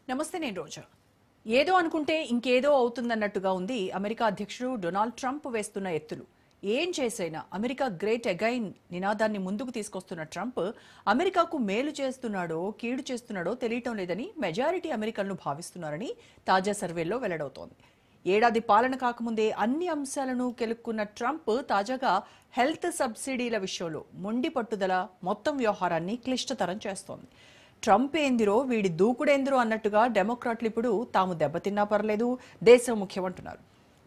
నమస్తే నేను రోజా. ఏదో అనుకుంటే ఇంకేదో అవుతుందన్నట్టుగా ఉంది అమెరికా అధ్యక్షుడు డొనాల్డ్ ట్రంప్ వేస్తున్న ఎత్తులు. ఏం చేసైనా అమెరికా గ్రేట్ అగైన్ నినాదాన్ని ముందుకు తీసుకొస్తున్న ట్రంప్ అమెరికాకు మేలు చేస్తున్నాడో కీడు చేస్తున్నాడో తెలియటం లేదని మెజారిటీ అమెరికన్లు భావిస్తున్నారని తాజా సర్వేల్లో వెల్లడవుతోంది. ఏడాది పాలన కాకముందే అన్ని అంశాలను కెలుక్కున్న ట్రంప్ తాజాగా హెల్త్ సబ్సిడీల విషయంలో మొండి పట్టుదల మొత్తం వ్యవహారాన్ని క్లిష్టతరం చేస్తోంది. ట్రంప్ ఏందిరో వీడి దూకుడేందిరో అన్నట్టుగా డెమోక్రాట్లు ఇప్పుడు తాము దెబ్బతిన్నా పర్లేదు, దేశం ముఖ్యమంటున్నారు.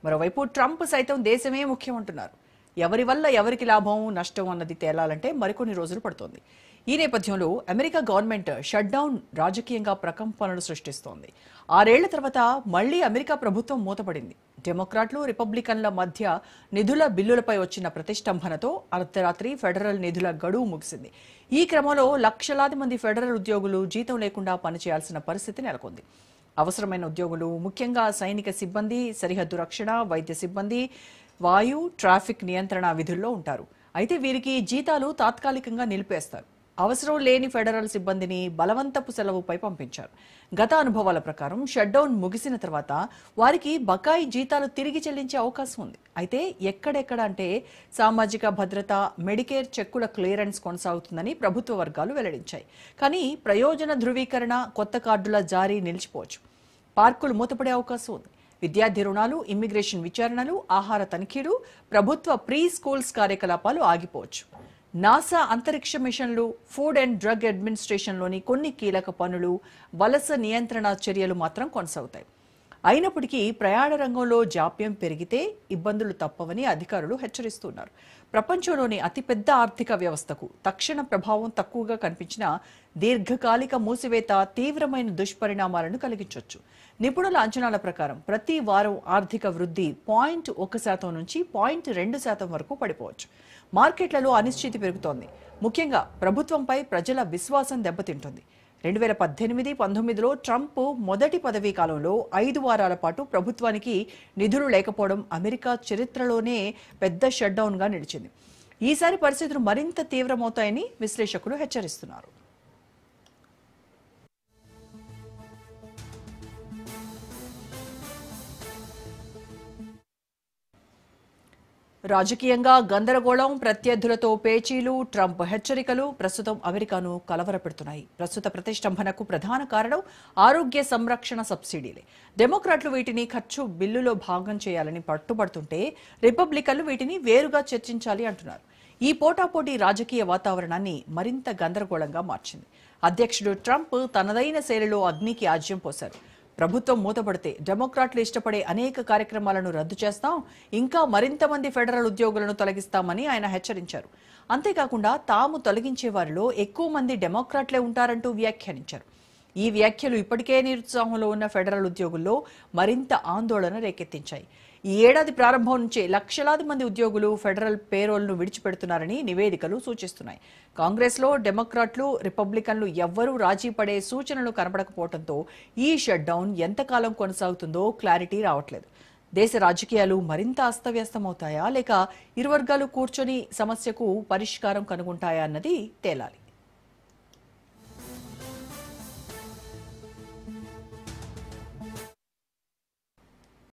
మరోవైపు ట్రంప్ సైతం దేశమే ముఖ్యమంటున్నారు. ఎవరి వల్ల ఎవరికి లాభం నష్టం అన్నది తేలాలంటే మరికొన్ని రోజులు పడుతోంది. ఈ నేపథ్యంలో అమెరికా గవర్నమెంట్ షట్ డౌన్ రాజకీయంగా ప్రకంపనలు సృష్టిస్తోంది. 6 ఏళ్ల తర్వాత మళ్లీ అమెరికా ప్రభుత్వం మూతపడింది. డెమోక్రాట్లు రిపబ్లికన్ల మధ్య నిధుల బిల్లులపై వచ్చిన ప్రతిష్టంభనతో అర్ధరాత్రి ఫెడరల్ నిధుల గడువు ముగిసింది. ఈ క్రమంలో లక్షలాది మంది ఫెడరల్ ఉద్యోగులు జీతం లేకుండా పనిచేయాల్సిన పరిస్థితి నెలకొంది. అవసరమైన ఉద్యోగులు ముఖ్యంగా సైనిక సిబ్బంది, సరిహద్దు రక్షణ, వైద్య సిబ్బంది, వాయు, ట్రాఫిక్ నియంత్రణ విధుల్లో ఉంటారు. అయితే వీరికి జీతాలు తాత్కాలికంగా నిలిపేస్తారు. అవసరం లేని ఫెడరల్ సిబ్బందిని బలవంతపు సెలవుపై పంపించారు. గత అనుభవాల ప్రకారం షట్డౌన్ ముగిసిన తర్వాత వారికి బకాయి జీతాలు తిరిగి చెల్లించే అవకాశం ఉంది. అయితే ఎక్కడెక్కడ అంటే సామాజిక భద్రత, మెడికేర్ చెక్కుల క్లియరెన్స్ కొనసాగుతుందని ప్రభుత్వ వర్గాలు వెల్లడించాయి. కానీ ప్రయోజన ధృవీకరణ, కొత్త కార్డుల జారీ నిలిచిపోవచ్చు. పార్కులు మూతపడే అవకాశం ఉంది. విద్యార్థి రుణాలు, ఇమ్మిగ్రేషన్ విచారణలు, ఆహార తనిఖీలు, ప్రభుత్వ ప్రీ స్కూల్స్ కార్యకలాపాలు ఆగిపోవచ్చు. నాసా అంతరిక్ష మిషన్లు, ఫుడ్ అండ్ డ్రగ్ అడ్మినిస్ట్రేషన్లోని కొన్ని కీలక పనులు, వలస నియంత్రణ చర్యలు మాత్రం కొనసాగుతాయి. అయినప్పటికీ ప్రయాణ రంగంలో జాప్యం పెరిగితే ఇబ్బందులు తప్పవని అధికారులు హెచ్చరిస్తున్నారు. ప్రపంచంలోని అతిపెద్ద ఆర్థిక వ్యవస్థకు తక్షణ ప్రభావం తక్కువగా కనిపించినా దీర్ఘకాలిక మూసివేత తీవ్రమైన దుష్పరిణామాలను కలిగించవచ్చు. నిపుణుల అంచనాల ప్రకారం ప్రతి వారం ఆర్థిక వృద్ధి 0.1% నుంచి 0.2% వరకు పడిపోవచ్చు. మార్కెట్లలో అనిశ్చితి పెరుగుతోంది. ముఖ్యంగా ప్రభుత్వంపై ప్రజల విశ్వాసం దెబ్బతింటుంది. 2018-19లో ట్రంప్ మొదటి పదవీ కాలంలో 5 వారాల పాటు ప్రభుత్వానికి నిధులు లేకపోవడం అమెరికా చరిత్రలోనే పెద్ద షట్డౌన్గా నిలిచింది. ఈసారి పరిస్థితులు మరింత తీవ్రమవుతాయని విశ్లేషకులు హెచ్చరిస్తున్నారు. రాజకీయంగా గందరగోళం, ప్రత్యర్థులతో పేచీలు, ట్రంప్ హెచ్చరికలు ప్రస్తుతం అమెరికాను కలవరపెడుతున్నాయి. ప్రస్తుత ప్రతిష్టంభనకు ప్రధాన కారణం ఆరోగ్య సంరక్షణ సబ్సిడీలే. డెమోక్రాట్లు వీటిని ఖర్చు బిల్లులో భాగం చేయాలని పట్టుబడుతుంటే రిపబ్లికన్లు వీటిని వేరుగా చర్చించాలి అంటున్నారు. ఈ పోటాపోటీ రాజకీయ వాతావరణాన్ని మరింత గందరగోళంగా మార్చింది. అధ్యక్షుడు ట్రంప్ తనదైన శైలిలో అగ్నికి ఆజ్యం పోశారు. ప్రభుత్వం మూతపడితే డెమోక్రాట్లు ఇష్టపడే అనేక కార్యక్రమాలను రద్దు చేస్తాం, ఇంకా మరింత మంది ఫెడరల్ ఉద్యోగులను తొలగిస్తామని ఆయన హెచ్చరించారు. అంతేకాకుండా తాము తొలగించే వారిలో ఎక్కువ మంది డెమోక్రాట్లే ఉంటారంటూ వ్యాఖ్యానించారు. ఈ వ్యాఖ్యలు ఇప్పటికే నిరుత్సాహంలో ఉన్న ఫెడరల్ ఉద్యోగుల్లో మరింత ఆందోళన రేకెత్తించాయి. ఈ ఏడాది ప్రారంభం నుంచే లక్షలాది మంది ఉద్యోగులు ఫెడరల్ పేరోల్ను విడిచిపెడుతున్నారని నివేదికలు సూచిస్తున్నాయి. కాంగ్రెస్లో డెమోక్రాట్లు, రిపబ్లికన్లు ఎవ్వరూ రాజీ పడే సూచనలు కనబడకపోవడంతో ఈ షట్డౌన్ ఎంతకాలం కొనసాగుతుందో క్లారిటీ రావట్లేదు. దేశ రాజకీయాలు మరింత అస్తవ్యస్తమవుతాయా లేక ఇరు వర్గాలు కూర్చొని సమస్యకు పరిష్కారం కనుగొంటాయా అన్నది తేలాలి.